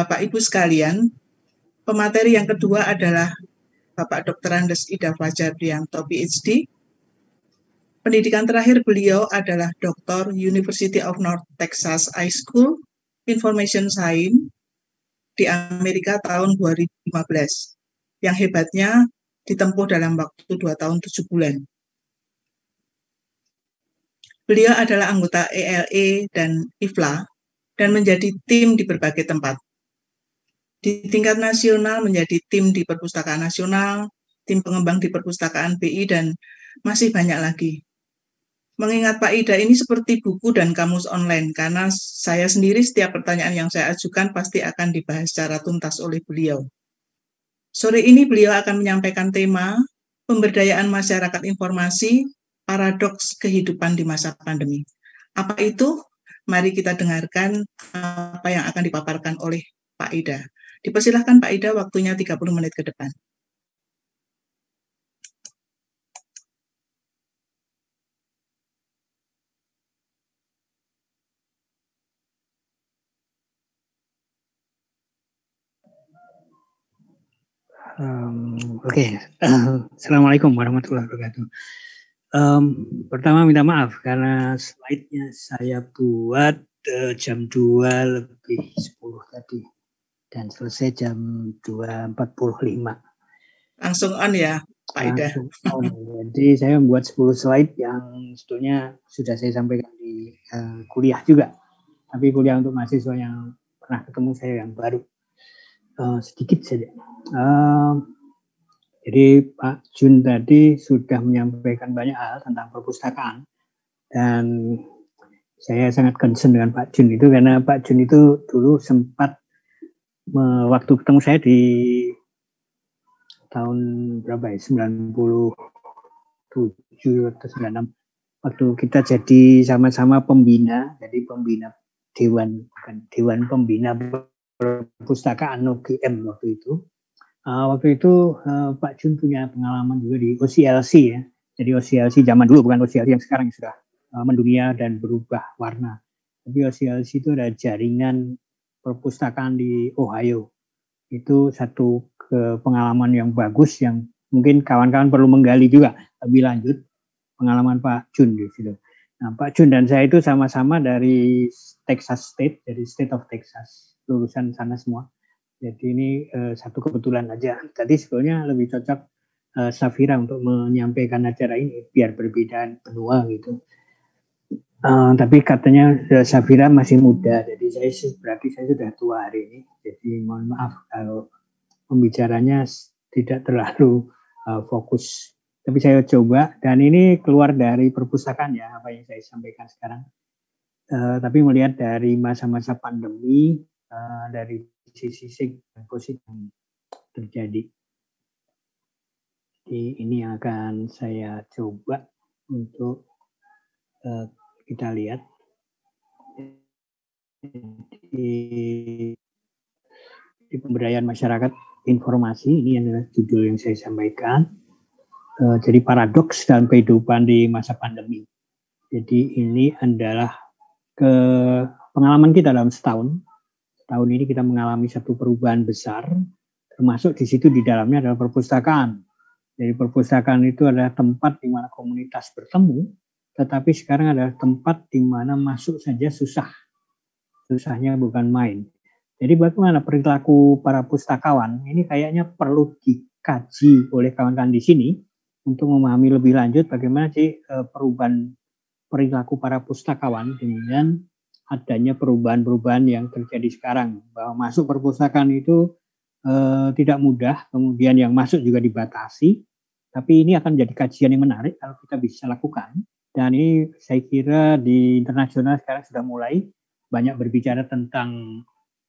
Bapak Ibu sekalian, pemateri yang kedua adalah Bapak Dr. Andes Ida Fajar Priyanto, PhD. Pendidikan terakhir beliau adalah Dr. University of North Texas High School, Information Science di Amerika tahun 2015. Yang hebatnya ditempuh dalam waktu 2 tahun 7 bulan. Beliau adalah anggota ELE dan IFLA dan menjadi tim di berbagai tempat. Di tingkat nasional menjadi tim di Perpustakaan Nasional, tim pengembang di Perpustakaan BI, dan masih banyak lagi. Mengingat Pak Ida ini seperti buku dan kamus online, karena saya sendiri setiap pertanyaan yang saya ajukan pasti akan dibahas secara tuntas oleh beliau. Sore ini beliau akan menyampaikan tema pemberdayaan masyarakat informasi, paradoks kehidupan di masa pandemi. Apa itu? Mari kita dengarkan apa yang akan dipaparkan oleh Pak Ida. Dipersilahkan Pak Ida, waktunya 30 menit ke depan. Oke. Assalamualaikum warahmatullahi wabarakatuh. Pertama minta maaf karena slide-nya saya buat jam 2 lebih 10 tadi dan selesai jam 2.45. Langsung on ya Pak Ida. Jadi saya membuat 10 slide yang sebetulnya sudah saya sampaikan di kuliah juga. Tapi kuliah untuk mahasiswa yang pernah ketemu saya yang baru. Sedikit saja. Jadi Pak Jun tadi sudah menyampaikan banyak hal tentang perpustakaan dan saya sangat concern dengan Pak Jun itu karena Pak Jun itu dulu sempat waktu ketemu saya di tahun berapa ya, 97 atau 96, waktu kita jadi sama-sama pembina, jadi pembina Dewan Pembina Perpustakaan UGM waktu itu. Waktu itu Pak Jun punya pengalaman juga di OCLC ya. Jadi OCLC zaman dulu, bukan OCLC yang sekarang yang sudah mendunia dan berubah warna. Tapi OCLC itu ada jaringan perpustakaan di Ohio. Itu satu pengalaman yang bagus yang mungkin kawan-kawan perlu menggali juga lebih lanjut pengalaman Pak Jun di situ. Nah, Pak Jun dan saya itu sama-sama dari Texas State, dari State of Texas, lulusan sana semua. Jadi ini satu kebetulan aja. Tadi sebetulnya lebih cocok Safira untuk menyampaikan acara ini biar berbeda benua gitu. Tapi katanya Safira masih muda, jadi berarti saya sudah tua hari ini. Jadi mohon maaf kalau pembicaranya tidak terlalu fokus. Tapi saya coba, dan ini keluar dari perpustakaan ya, apa yang saya sampaikan sekarang. Tapi melihat dari masa-masa pandemi, dari sisi positif yang terjadi. Jadi ini yang akan saya coba untuk kita lihat. Di pemberdayaan masyarakat informasi, ini adalah judul yang saya sampaikan. Jadi paradoks dalam kehidupan di masa pandemi. Jadi ini adalah pengalaman kita dalam setahun. Tahun ini kita mengalami satu perubahan besar, termasuk di situ di dalamnya adalah perpustakaan. Jadi perpustakaan itu adalah tempat di mana komunitas bertemu, tetapi sekarang adalah tempat di mana masuk saja susah. Susahnya bukan main. Jadi bagaimana perilaku para pustakawan ini kayaknya perlu dikaji oleh kawan-kawan di sini untuk memahami lebih lanjut bagaimana sih perubahan perilaku para pustakawan dengan adanya perubahan-perubahan yang terjadi sekarang, bahwa masuk perpustakaan itu tidak mudah, kemudian yang masuk juga dibatasi, tapi ini akan menjadi kajian yang menarik kalau kita bisa lakukan. Dan ini saya kira di internasional sekarang sudah mulai banyak berbicara tentang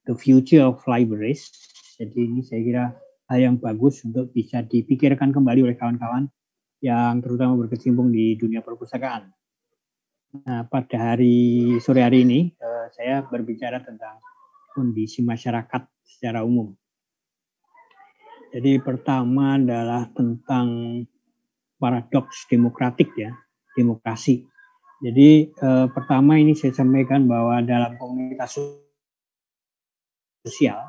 the future of libraries. Jadi ini saya kira hal yang bagus untuk bisa dipikirkan kembali oleh kawan-kawan yang terutama berkecimpung di dunia perpustakaan. Nah, pada sore hari ini saya berbicara tentang kondisi masyarakat secara umum. Jadi pertama adalah tentang paradoks demokratik ya, demokrasi. Jadi pertama ini saya sampaikan bahwa dalam komunitas sosial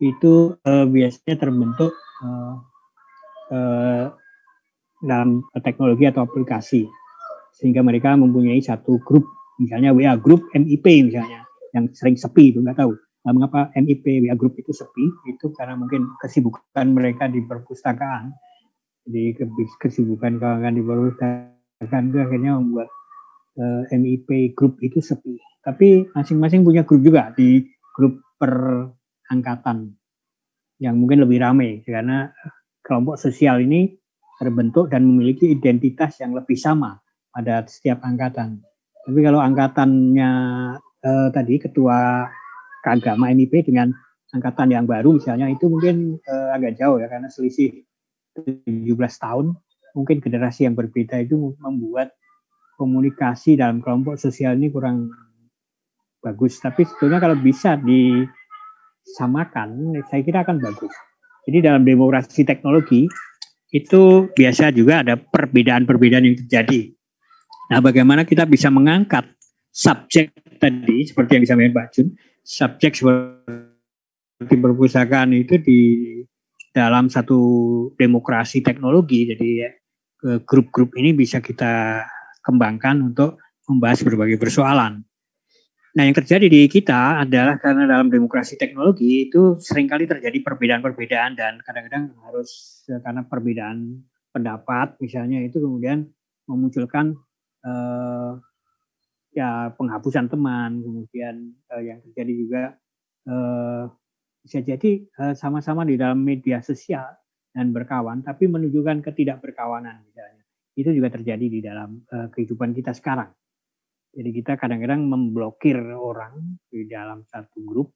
itu biasanya terbentuk dalam teknologi atau aplikasi, sehingga mereka mempunyai satu grup, misalnya WA grup MIP misalnya, yang sering sepi itu nggak tahu. Mengapa MIP WA grup itu sepi? Itu karena mungkin kesibukan mereka di perpustakaan. Jadi kesibukan kawan-kawan di perpustakaan itu akhirnya membuat MIP grup itu sepi. Tapi masing-masing punya grup juga di grup per angkatan yang mungkin lebih ramai, karena kelompok sosial ini terbentuk dan memiliki identitas yang lebih sama pada setiap angkatan. Tapi kalau angkatannya tadi ketua keagama MIP dengan angkatan yang baru misalnya, itu mungkin agak jauh ya, karena selisih 17 tahun. Mungkin generasi yang berbeda itu membuat komunikasi dalam kelompok sosial ini kurang bagus. Tapi sebetulnya kalau bisa disamakan, saya kira akan bagus. Jadi dalam demokrasi teknologi itu biasa juga ada perbedaan-perbedaan yang terjadi. Nah, bagaimana kita bisa mengangkat subjek tadi, seperti yang disampaikan Pak Jun, subjek seperti perpustakaan itu di dalam satu demokrasi teknologi. Jadi grup-grup ini bisa kita kembangkan untuk membahas berbagai persoalan. Nah, yang terjadi di kita adalah karena dalam demokrasi teknologi itu seringkali terjadi perbedaan-perbedaan, dan kadang-kadang harus karena perbedaan pendapat misalnya itu kemudian memunculkan ya penghapusan teman, kemudian yang terjadi juga bisa jadi sama-sama di dalam media sosial dan berkawan, tapi menunjukkan ketidakberkawanan misalnya. Itu juga terjadi di dalam kehidupan kita sekarang. Jadi kita kadang-kadang memblokir orang di dalam satu grup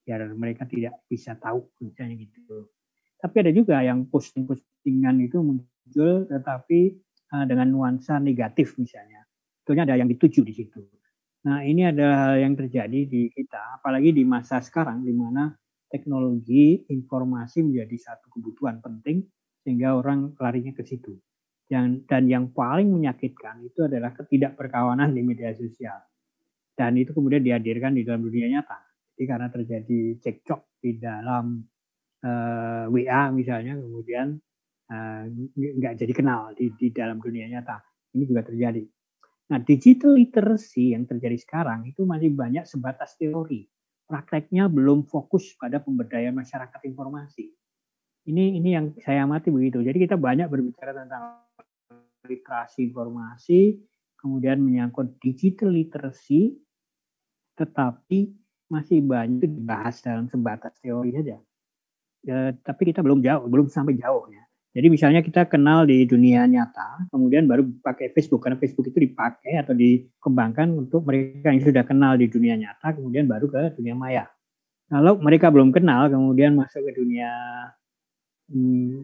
biar mereka tidak bisa tahu misalnya gitu. Tapi ada juga yang posting-postingan itu muncul tetapi dengan nuansa negatif misalnya. Sebetulnya ada yang dituju di situ. Nah, ini adalah hal yang terjadi di kita, apalagi di masa sekarang di mana teknologi informasi menjadi satu kebutuhan penting sehingga orang larinya ke situ. Dan yang paling menyakitkan itu adalah ketidakberkawanan di media sosial. Dan itu kemudian dihadirkan di dalam dunia nyata. Jadi karena terjadi cekcok di dalam WA misalnya, kemudian nggak jadi kenal di dalam dunia nyata. Ini juga terjadi. Nah, digital literacy yang terjadi sekarang itu masih banyak sebatas teori. Prakteknya belum fokus pada pemberdayaan masyarakat informasi. Ini yang saya amati begitu. Jadi kita banyak berbicara tentang literasi informasi, kemudian menyangkut digital literacy, tetapi masih banyak dibahas dalam sebatas teori saja. Tapi kita belum sampai jauh ya. Jadi misalnya kita kenal di dunia nyata, kemudian baru pakai Facebook, karena Facebook itu dipakai atau dikembangkan untuk mereka yang sudah kenal di dunia nyata, kemudian baru ke dunia maya. Kalau mereka belum kenal, kemudian masuk ke dunia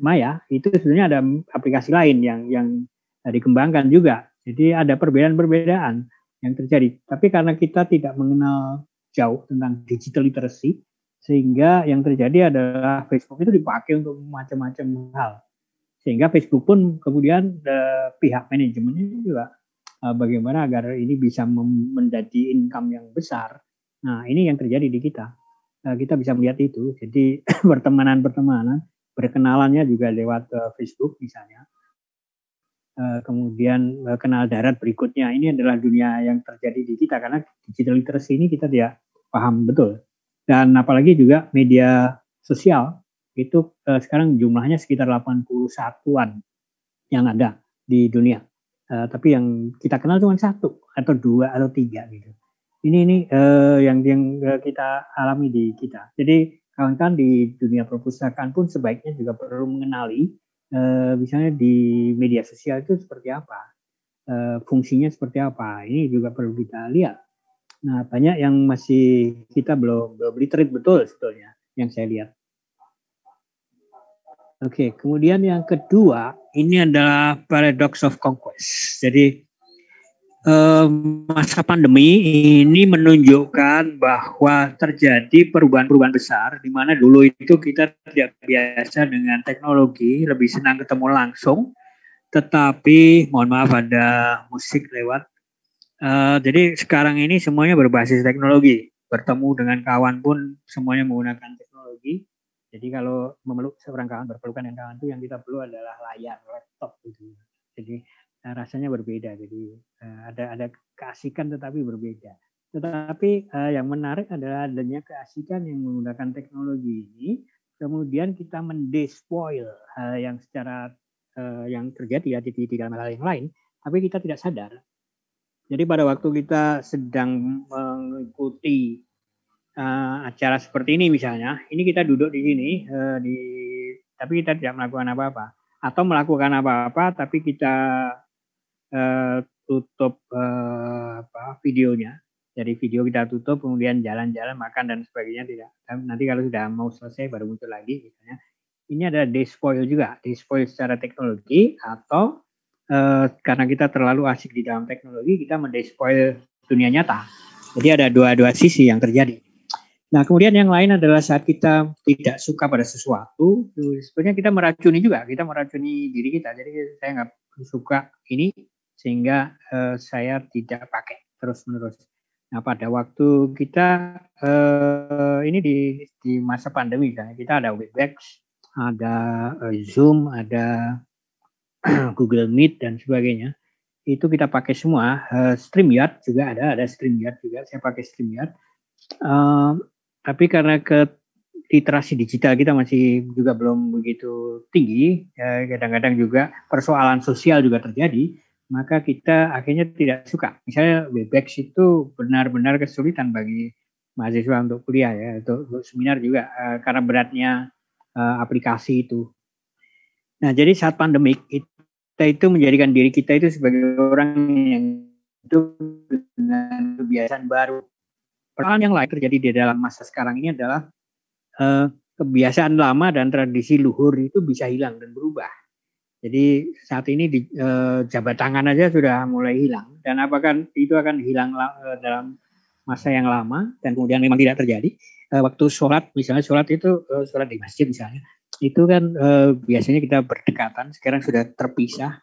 maya, itu sebenarnya ada aplikasi lain yang dikembangkan juga. Jadi ada perbedaan-perbedaan yang terjadi. Tapi karena kita tidak mengenal jauh tentang digital literacy, sehingga yang terjadi adalah Facebook itu dipakai untuk macam-macam hal. Sehingga Facebook pun kemudian pihak manajemennya juga bagaimana agar ini bisa menjadi income yang besar. Nah, ini yang terjadi di kita. Kita bisa melihat itu. Jadi pertemanan, berkenalannya juga lewat Facebook misalnya. Kemudian kenal darat berikutnya, ini adalah dunia yang terjadi di kita karena digital literacy ini kita tidak paham betul. Dan apalagi juga media sosial itu sekarang jumlahnya sekitar 81-an yang ada di dunia. Tapi yang kita kenal cuma 1 atau 2 atau 3 gitu. Ini yang kita alami di kita. Jadi kawan-kawan di dunia perpustakaan pun sebaiknya juga perlu mengenali misalnya di media sosial itu seperti apa, fungsinya seperti apa. Ini juga perlu kita lihat. Nah, banyak yang masih kita belum literate betul sebetulnya yang saya lihat. Oke, kemudian yang kedua ini adalah paradox of conquest. Jadi masa pandemi ini menunjukkan bahwa terjadi perubahan-perubahan besar, di mana dulu itu kita tidak biasa dengan teknologi, lebih senang ketemu langsung, tetapi mohon maaf ada musik lewat. Jadi sekarang ini semuanya berbasis teknologi, bertemu dengan kawan pun semuanya menggunakan teknologi. Jadi kalau memeluk seorang kawan, berpelukan dengan kawan itu yang kita perlu adalah layar laptop gitu. Jadi rasanya berbeda. Jadi ada keasikan tetapi berbeda. Tetapi yang menarik adalah adanya keasikan yang menggunakan teknologi ini. Kemudian kita mendespoil hal yang secara yang terjadi ya di dalam hal yang lain, tapi kita tidak sadar. Jadi pada waktu kita sedang mengikuti acara seperti ini misalnya, ini kita duduk di sini, tapi kita tidak melakukan apa-apa, atau melakukan apa-apa tapi kita tutup videonya. Jadi video kita tutup, kemudian jalan-jalan, makan dan sebagainya tidak. Nanti kalau sudah mau selesai baru muncul lagi misalnya. Ini ada despoil juga, despoil secara teknologi atau karena kita terlalu asik di dalam teknologi, kita mendespoil dunia nyata. Jadi ada dua sisi yang terjadi. Nah, kemudian yang lain adalah saat kita tidak suka pada sesuatu, sebenarnya kita meracuni juga, kita meracuni diri kita. Jadi saya nggak suka ini, sehingga saya tidak pakai terus-menerus. Nah, pada waktu kita ini di masa pandemi, kita ada Webex, ada Zoom, ada Google Meet dan sebagainya. Itu kita pakai semua. StreamYard juga ada StreamYard juga. Saya pakai StreamYard. Tapi karena literasi digital kita masih juga belum begitu tinggi, ya kadang-kadang juga persoalan sosial juga terjadi, maka kita akhirnya tidak suka. Misalnya Webex itu benar-benar kesulitan bagi mahasiswa untuk kuliah ya, untuk seminar juga karena beratnya aplikasi itu. Nah, jadi saat pandemik kita itu menjadikan diri kita itu sebagai orang yang hidup dengan kebiasaan baru. Persoalan yang lain terjadi di dalam masa sekarang ini adalah kebiasaan lama dan tradisi luhur itu bisa hilang dan berubah. Jadi saat ini jabat tangan aja sudah mulai hilang, dan apakah itu akan hilang dalam masa yang lama dan kemudian memang tidak terjadi. Waktu sholat misalnya, sholat di masjid misalnya, itu kan biasanya kita berdekatan, sekarang sudah terpisah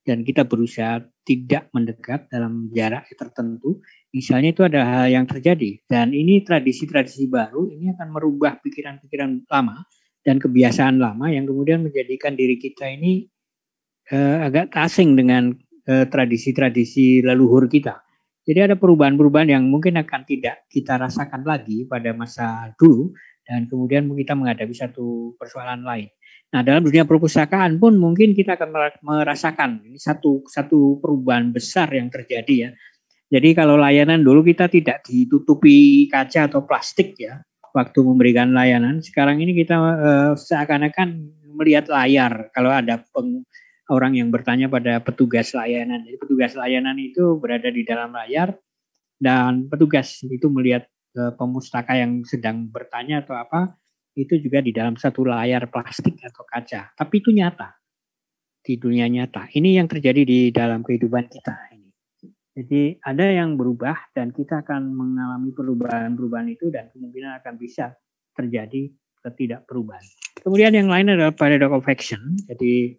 dan kita berusaha tidak mendekat dalam jarak tertentu. Misalnya itu ada hal yang terjadi, dan ini tradisi-tradisi baru ini akan merubah pikiran-pikiran lama dan kebiasaan lama yang kemudian menjadikan diri kita ini agak asing dengan tradisi-tradisi leluhur kita. Jadi ada perubahan-perubahan yang mungkin akan tidak kita rasakan lagi pada masa dulu, dan kemudian kita menghadapi satu persoalan lain. Nah, dalam dunia perpustakaan pun mungkin kita akan merasakan ini satu perubahan besar yang terjadi ya. Jadi kalau layanan dulu kita tidak ditutupi kaca atau plastik ya waktu memberikan layanan. Sekarang ini kita seakan-akan melihat layar kalau ada orang yang bertanya pada petugas layanan. Jadi petugas layanan itu berada di dalam layar dan petugas itu melihat pemustaka yang sedang bertanya atau apa, itu juga di dalam satu layar plastik atau kaca. Tapi itu nyata di dunia nyata. Ini yang terjadi di dalam kehidupan kita. Jadi ada yang berubah dan kita akan mengalami perubahan-perubahan itu dan kemungkinan akan bisa terjadi ketidakperubahan. Kemudian yang lain adalah paradox of action. Jadi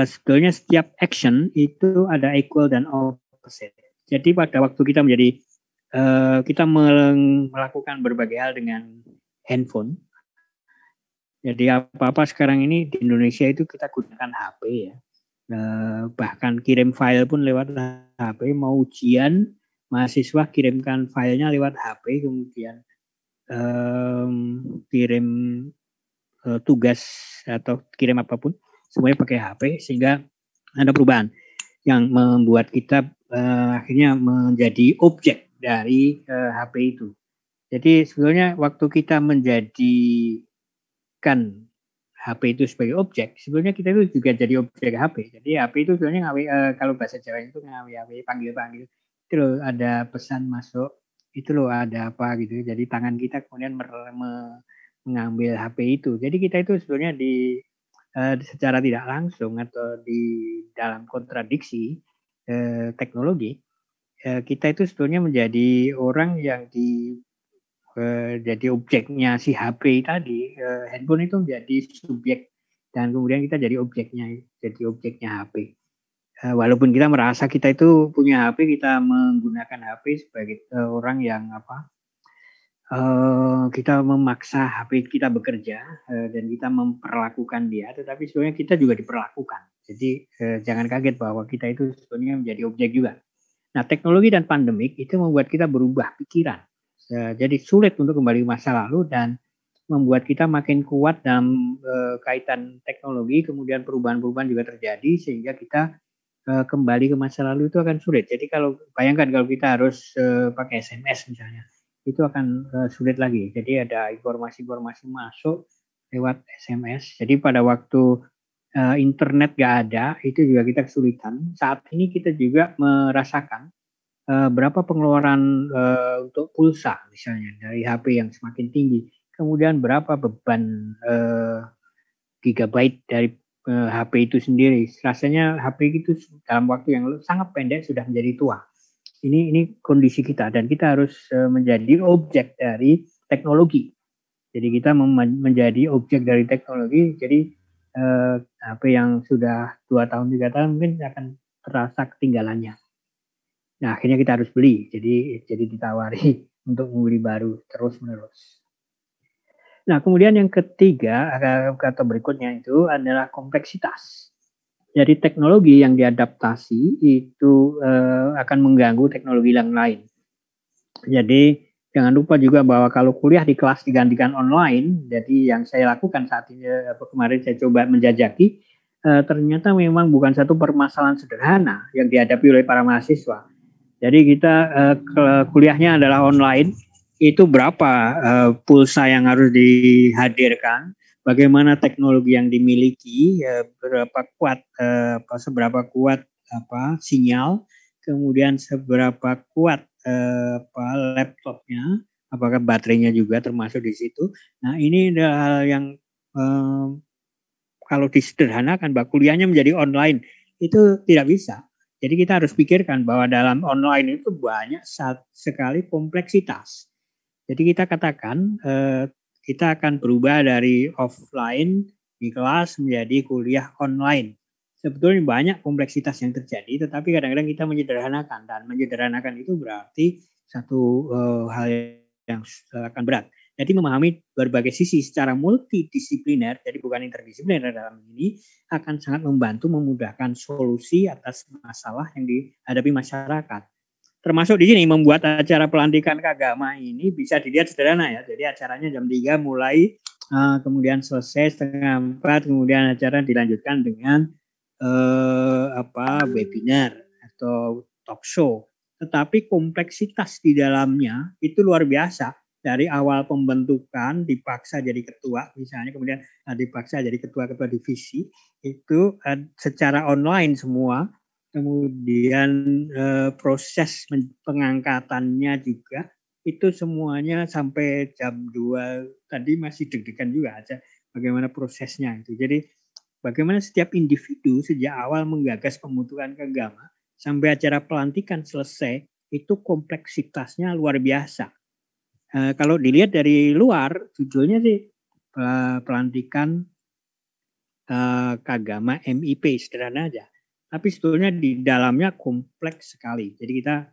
sebetulnya setiap action itu ada equal dan opposite. Jadi pada waktu kita kita melakukan berbagai hal dengan handphone. Jadi apa-apa sekarang ini di Indonesia itu kita gunakan HP ya. Bahkan kirim file pun lewat HP, mau ujian mahasiswa kirimkan filenya lewat HP, kemudian kirim tugas atau kirim apapun semuanya pakai HP, sehingga ada perubahan yang membuat kita akhirnya menjadi objek dari HP itu. Jadi sebetulnya waktu kita menjadikan HP itu sebagai objek, sebenarnya kita itu juga jadi objek HP. Jadi HP itu sebenarnya kalau bahasa Jawa itu ngawi-ngawi, panggil-panggil. Itu loh ada pesan masuk, itu loh ada apa gitu. Jadi tangan kita kemudian mengambil HP itu. Jadi kita itu sebenarnya secara tidak langsung atau di dalam kontradiksi teknologi, kita itu sebetulnya menjadi orang yang jadi objeknya si HP tadi. Handphone itu menjadi subjek dan kemudian kita jadi objeknya HP. Walaupun kita merasa kita itu punya HP, kita menggunakan HP sebagai orang yang kita memaksa HP kita bekerja dan kita memperlakukan dia, tetapi sebenarnya kita juga diperlakukan. Jadi jangan kaget bahwa kita itu sebenarnya menjadi objek juga. Nah, teknologi dan pandemik itu membuat kita berubah pikiran. Jadi sulit untuk kembali ke masa lalu dan membuat kita makin kuat dalam kaitan teknologi, kemudian perubahan-perubahan juga terjadi sehingga kita kembali ke masa lalu itu akan sulit. Jadi kalau bayangkan kalau kita harus pakai SMS misalnya, itu akan sulit lagi. Jadi ada informasi-informasi masuk lewat SMS. Jadi pada waktu internet gak ada, itu juga kita kesulitan. Saat ini kita juga merasakan berapa pengeluaran untuk pulsa misalnya dari HP yang semakin tinggi. Kemudian berapa beban gigabyte dari HP itu sendiri. Rasanya HP itu dalam waktu yang sangat pendek sudah menjadi tua. Ini kondisi kita dan kita harus menjadi objek dari teknologi. Jadi kita menjadi objek dari teknologi. Jadi HP yang sudah 2 tahun 3 tahun mungkin akan terasa ketinggalannya. Nah, akhirnya kita harus beli. Jadi ditawari untuk membeli baru terus menerus. Nah, kemudian yang ketiga kata berikutnya itu adalah kompleksitas. Jadi teknologi yang diadaptasi itu akan mengganggu teknologi yang lain. Jadi jangan lupa juga bahwa kalau kuliah di kelas digantikan online, jadi yang saya lakukan saat ini kemarin saya coba menjajaki, ternyata memang bukan satu permasalahan sederhana yang dihadapi oleh para mahasiswa. Jadi kita kuliahnya adalah online, itu berapa pulsa yang harus dihadirkan, bagaimana teknologi yang dimiliki, seberapa kuat sinyal, kemudian seberapa kuat laptopnya, apakah baterainya juga termasuk di situ. Nah, ini adalah hal yang kalau disederhanakan bahwa kuliahnya menjadi online itu tidak bisa. Jadi kita harus pikirkan bahwa dalam online itu banyak sekali kompleksitas. Jadi kita katakan kita akan berubah dari offline di kelas menjadi kuliah online. Sebetulnya banyak kompleksitas yang terjadi, tetapi kadang-kadang kita menyederhanakan, dan menyederhanakan itu berarti satu hal yang akan berat. Jadi memahami berbagai sisi secara multidisipliner, jadi bukan interdisipliner dalam ini, akan sangat membantu memudahkan solusi atas masalah yang dihadapi masyarakat. Termasuk di sini membuat acara pelantikan keagama ini bisa dilihat sederhana ya. Jadi acaranya jam 3 mulai, kemudian selesai 3:30, kemudian acara dilanjutkan dengan webinar atau talk show. Tetapi kompleksitas di dalamnya itu luar biasa. Dari awal pembentukan dipaksa jadi ketua misalnya, kemudian dipaksa jadi ketua-ketua divisi, itu secara online semua. Kemudian proses pengangkatannya juga itu semuanya sampai jam 2 tadi masih deg-degan juga aja bagaimana prosesnya itu. Jadi bagaimana setiap individu sejak awal menggagas pembentukan keagama sampai acara pelantikan selesai itu kompleksitasnya luar biasa. Kalau dilihat dari luar judulnya sih pelantikan keagama MIP, sederhana aja. Tapi sebetulnya di dalamnya kompleks sekali. Jadi kita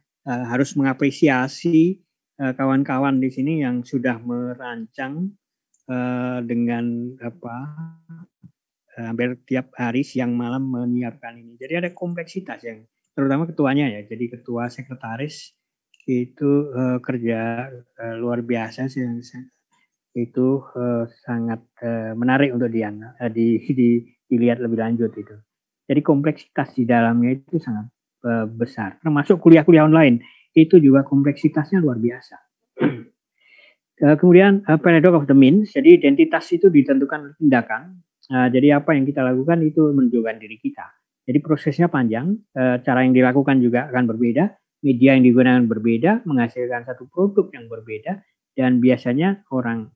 harus mengapresiasi kawan-kawan di sini yang sudah merancang dengan hampir tiap hari siang malam menyiapkan ini. Jadi ada kompleksitas yang terutama ketuanya ya. Jadi ketua sekretaris itu kerja luar biasa sih. Itu sangat menarik untuk dilihat lebih lanjut itu. Jadi kompleksitas di dalamnya itu sangat besar. Termasuk kuliah-kuliah online itu juga kompleksitasnya luar biasa. Kemudian paradox of the means. Jadi identitas itu ditentukan tindakan. Jadi apa yang kita lakukan itu menunjukkan diri kita. Jadi prosesnya panjang. Cara yang dilakukan juga akan berbeda. Media yang digunakan berbeda, menghasilkan satu produk yang berbeda. Dan biasanya orang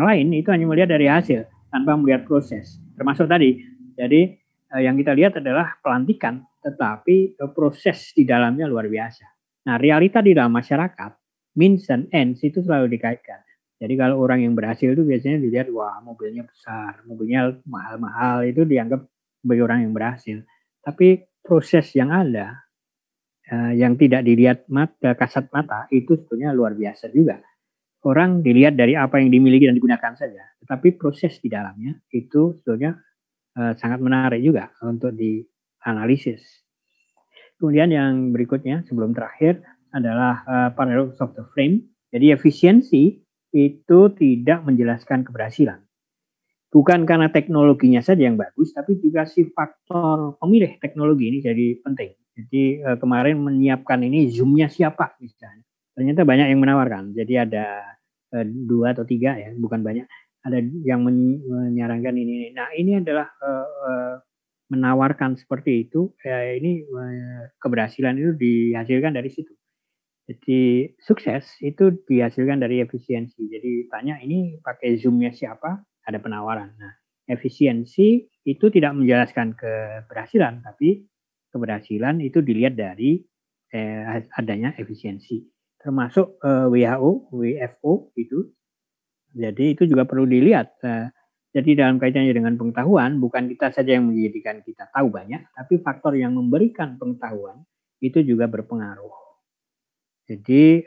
lain itu hanya melihat dari hasil tanpa melihat proses. Termasuk tadi. Jadi yang kita lihat adalah pelantikan, tetapi proses di dalamnya luar biasa. Nah, realita di dalam masyarakat, means dan ends itu selalu dikaitkan. Jadi kalau orang yang berhasil itu biasanya dilihat, wah mobilnya besar, mobilnya mahal-mahal, itu dianggap sebagai orang yang berhasil. Tapi proses yang ada, yang tidak dilihat kasat mata, itu sebetulnya luar biasa juga. orang dilihat dari apa yang dimiliki dan digunakan saja, tetapi proses di dalamnya itu sebetulnya sangat menarik juga untuk dianalisis. Kemudian yang berikutnya sebelum terakhir adalah paradox of the frame. Jadi efisiensi itu tidak menjelaskan keberhasilan. Bukan karena teknologinya saja yang bagus, tapi juga si faktor pemilih teknologi ini jadi penting. Jadi kemarin menyiapkan ini Zoom-nya siapa misalnya. Ternyata banyak yang menawarkan. Jadi ada 2 atau 3 ya, bukan banyak. Ada yang menyarankan ini. Nah ini adalah menawarkan seperti itu. Ini keberhasilan itu dihasilkan dari situ. Jadi sukses itu dihasilkan dari efisiensi. Jadi tanya ini pakai Zoom-nya siapa? Ada penawaran. Nah, efisiensi itu tidak menjelaskan keberhasilan, tapi keberhasilan itu dilihat dari adanya efisiensi. Termasuk WHO, WFO itu. Jadi itu juga perlu dilihat. Jadi dalam kaitannya dengan pengetahuan, bukan kita saja yang menjadikan kita tahu banyak, tapi faktor yang memberikan pengetahuan itu juga berpengaruh. Jadi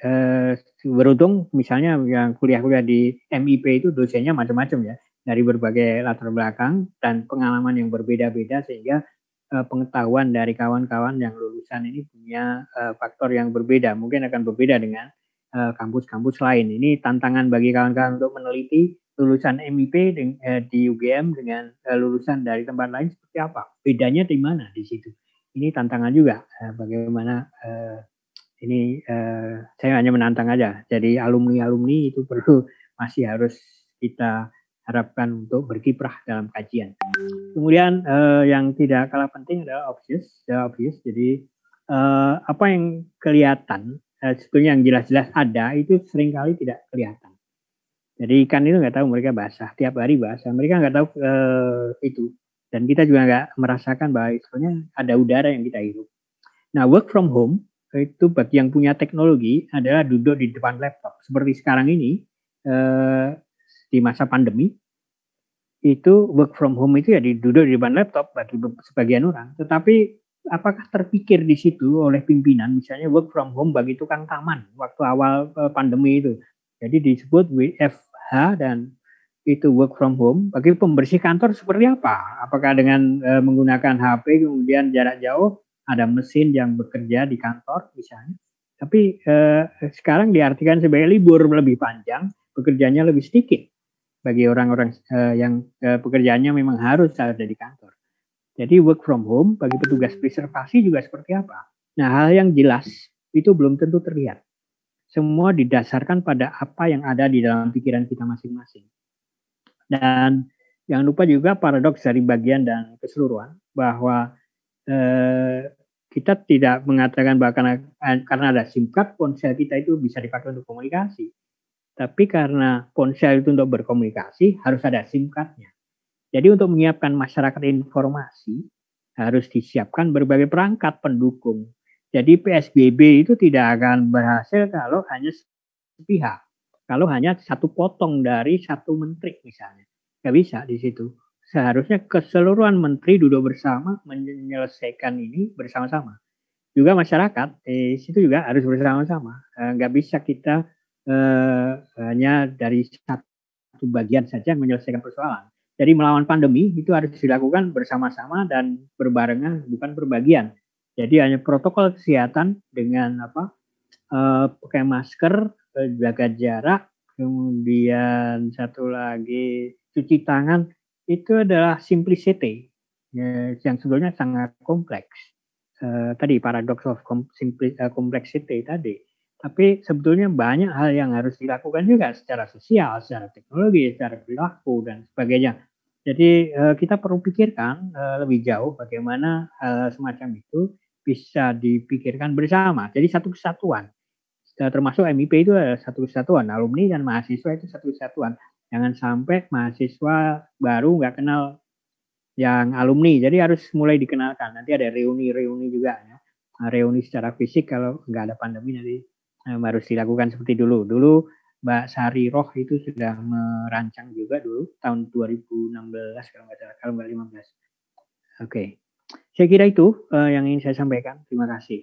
beruntung misalnya yang kuliah-kuliah di MIP itu dosennya macam-macam ya, dari berbagai latar belakang dan pengalaman yang berbeda-beda sehingga pengetahuan dari kawan-kawan yang lulusan ini punya faktor yang berbeda, mungkin akan berbeda dengan kampus-kampus lain. Ini tantangan bagi kawan-kawan untuk meneliti lulusan MIP di UGM dengan lulusan dari tempat lain seperti apa, bedanya di mana di situ. Ini tantangan juga bagaimana ini saya hanya menantang aja. Jadi alumni-alumni itu perlu masih harus kita harapkan untuk berkiprah dalam kajian. Kemudian yang tidak kalah penting adalah obvious. Jadi apa yang kelihatan sebetulnya yang jelas-jelas ada itu seringkali tidak kelihatan. Jadi ikan itu nggak tahu mereka basah, tiap hari basah. Mereka nggak tahu itu. Dan kita juga nggak merasakan bahwa sebetulnya ada udara yang kita hirup. Nah, work from home itu bagi yang punya teknologi adalah duduk di depan laptop. Seperti sekarang ini, di masa pandemi, itu work from home itu ya duduk di depan laptop bagi sebagian orang. Tetapi apakah terpikir di situ oleh pimpinan, misalnya work from home bagi tukang taman waktu awal pandemi itu. Jadi disebut WFH dan itu work from home. Bagi pembersih kantor seperti apa? Apakah dengan menggunakan HP kemudian jarak jauh, ada mesin yang bekerja di kantor misalnya. Tapi sekarang diartikan sebagai libur lebih panjang, bekerjanya lebih sedikit bagi orang-orang yang pekerjaannya memang harus ada di kantor. Jadi work from home bagi petugas preservasi juga seperti apa? Nah, hal yang jelas itu belum tentu terlihat. Semua didasarkan pada apa yang ada di dalam pikiran kita masing-masing. Dan jangan lupa juga paradoks dari bagian dan keseluruhan bahwa kita tidak mengatakan bahwa karena ada SIM card, ponsel kita itu bisa dipakai untuk komunikasi. Tapi karena ponsel itu untuk berkomunikasi, harus ada SIM card-nya. Jadi untuk menyiapkan masyarakat informasi, harus disiapkan berbagai perangkat pendukung. Jadi PSBB itu tidak akan berhasil kalau hanya sepihak. Kalau hanya satu potong dari satu menteri misalnya. Nggak bisa di situ. Seharusnya keseluruhan menteri duduk bersama menyelesaikan ini bersama-sama. Juga masyarakat di situ juga harus bersama-sama. Nggak bisa kita hanya dari satu bagian saja menyelesaikan persoalan. Jadi melawan pandemi itu harus dilakukan bersama-sama dan berbarengan, bukan berbagian. Jadi hanya protokol kesehatan dengan pakai masker, jaga jarak, kemudian satu lagi cuci tangan. Itu adalah simplicity yang sebetulnya sangat kompleks. Tadi paradox of complexity tadi. Tapi sebetulnya banyak hal yang harus dilakukan juga secara sosial, secara teknologi, secara perilaku dan sebagainya. Jadi kita perlu pikirkan lebih jauh bagaimana hal semacam itu bisa dipikirkan bersama. Jadi satu kesatuan. Termasuk MIP itu satu kesatuan. Alumni dan mahasiswa itu satu kesatuan. Jangan sampai mahasiswa baru nggak kenal yang alumni, jadi harus mulai dikenalkan. Nanti ada reuni-reuni juga ya. Reuni secara fisik kalau nggak ada pandemi nanti harus dilakukan seperti dulu. Dulu Mbak Sari Roh itu sudah merancang juga dulu tahun 2016 kalau nggak salah, kalau nggak 15. Oke. Saya kira itu yang ingin saya sampaikan. Terima kasih.